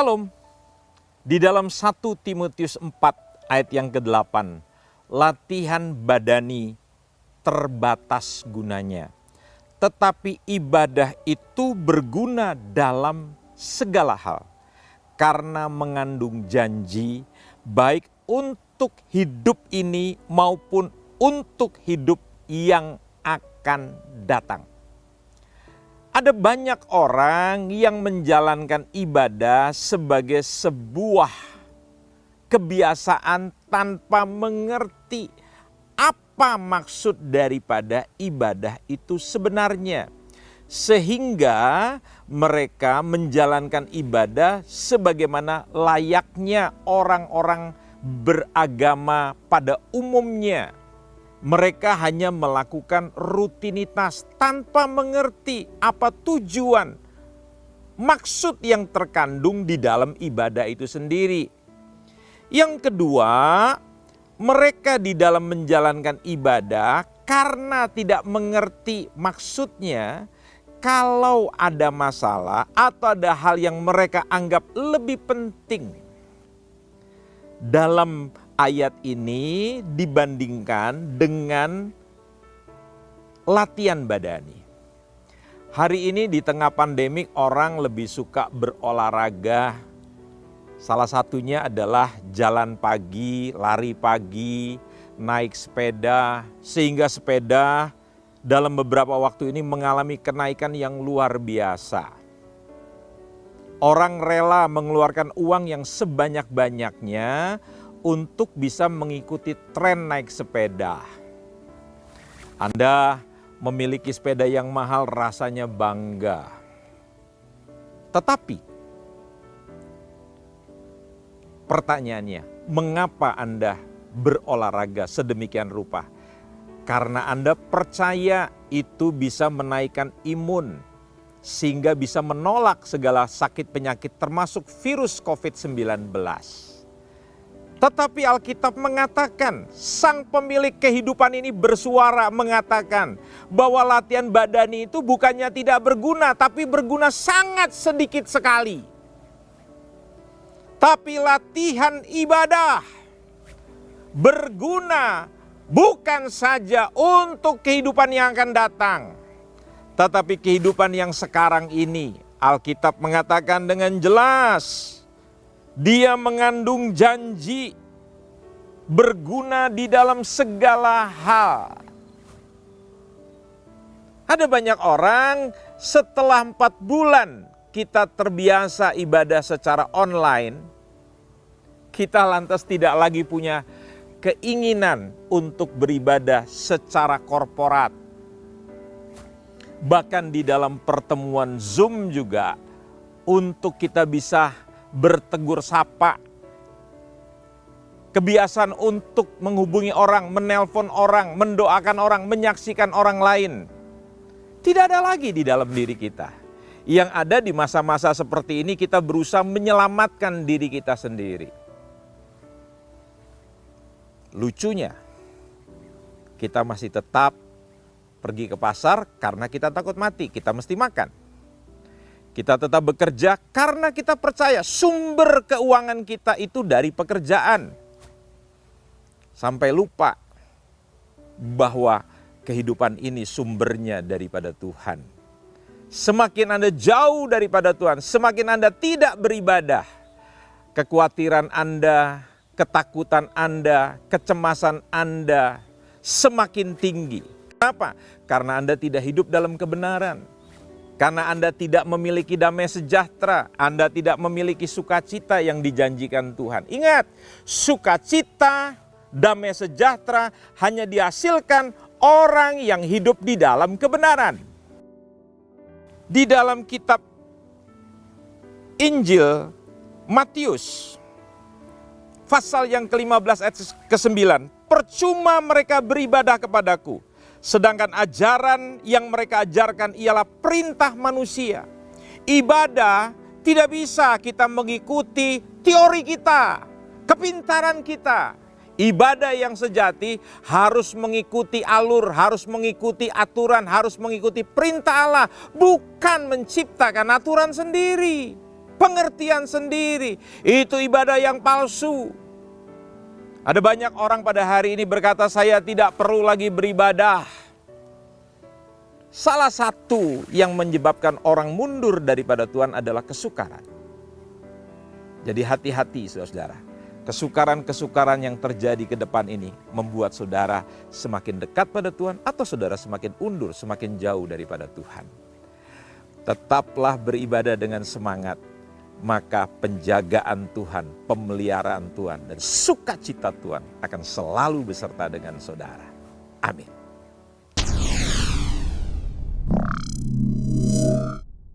Shalom. Di dalam 1 Timotius 4 ayat yang ke-8, latihan badani terbatas gunanya. Tetapi ibadah itu berguna dalam segala hal, karena mengandung janji baik untuk hidup ini maupun untuk hidup yang akan datang. Ada banyak orang yang menjalankan ibadah sebagai sebuah kebiasaan tanpa mengerti apa maksud daripada ibadah itu sebenarnya. Sehingga mereka menjalankan ibadah sebagaimana layaknya orang-orang beragama pada umumnya. Mereka hanya melakukan rutinitas tanpa mengerti apa tujuan, maksud yang terkandung di dalam ibadah itu sendiri. Yang kedua, mereka di dalam menjalankan ibadah karena tidak mengerti maksudnya, kalau ada masalah atau ada hal yang mereka anggap lebih penting dalam ayat ini dibandingkan dengan latihan badani. Hari ini di tengah pandemik orang lebih suka berolahraga. Salah satunya adalah jalan pagi, lari pagi, naik sepeda. Sehingga sepeda dalam beberapa waktu ini mengalami kenaikan yang luar biasa. Orang rela mengeluarkan uang yang sebanyak-banyaknya untuk bisa mengikuti tren naik sepeda. Anda memiliki sepeda yang mahal, rasanya bangga. Tetapi pertanyaannya, mengapa Anda berolahraga sedemikian rupa? Karena Anda percaya itu bisa menaikkan imun, sehingga bisa menolak segala sakit penyakit termasuk virus COVID-19. Tetapi Alkitab mengatakan, sang pemilik kehidupan ini bersuara mengatakan bahwa latihan badani itu bukannya tidak berguna, tapi berguna sangat sedikit sekali. Tapi latihan ibadah berguna bukan saja untuk kehidupan yang akan datang, tetapi kehidupan yang sekarang ini. Alkitab mengatakan dengan jelas, dia mengandung janji berguna di dalam segala hal. Ada banyak orang setelah 4 bulan kita terbiasa ibadah secara online, kita lantas tidak lagi punya keinginan untuk beribadah secara korporat. Bahkan di dalam pertemuan Zoom juga, untuk kita bisa bertegur sapa, kebiasaan untuk menghubungi orang, menelpon orang, mendoakan orang, menyaksikan orang lain, tidak ada lagi di dalam diri kita. Yang ada di masa-masa seperti ini, kita berusaha menyelamatkan diri kita sendiri. Lucunya, kita masih tetap pergi ke pasar karena kita takut mati, kita mesti makan. Kita tetap bekerja karena kita percaya sumber keuangan kita itu dari pekerjaan. Sampai lupa bahwa kehidupan ini sumbernya daripada Tuhan. Semakin Anda jauh daripada Tuhan, semakin Anda tidak beribadah, kekhawatiran Anda, ketakutan Anda, kecemasan Anda semakin tinggi. Kenapa? Karena Anda tidak hidup dalam kebenaran. Karena Anda tidak memiliki damai sejahtera, Anda tidak memiliki sukacita yang dijanjikan Tuhan. Ingat, sukacita, damai sejahtera hanya dihasilkan orang yang hidup di dalam kebenaran. Di dalam kitab Injil Matius, pasal yang ke-15 ayat ke-9, percuma mereka beribadah kepadaku, sedangkan ajaran yang mereka ajarkan ialah perintah manusia. Ibadah tidak bisa kita mengikuti teori kita, kepintaran kita. Ibadah yang sejati harus mengikuti alur, harus mengikuti aturan, harus mengikuti perintah Allah, bukan menciptakan aturan sendiri. pengertian sendiri. Itu ibadah yang palsu. Ada banyak orang pada hari ini berkata, saya tidak perlu lagi beribadah. Salah satu yang menyebabkan orang mundur daripada Tuhan adalah kesukaran. Jadi hati-hati saudara. Kesukaran-kesukaran yang terjadi ke depan ini membuat saudara semakin dekat pada Tuhan atau saudara semakin undur, semakin jauh daripada Tuhan. Tetaplah beribadah dengan semangat, maka penjagaan Tuhan, pemeliharaan Tuhan, dan sukacita Tuhan akan selalu beserta dengan saudara. Amin.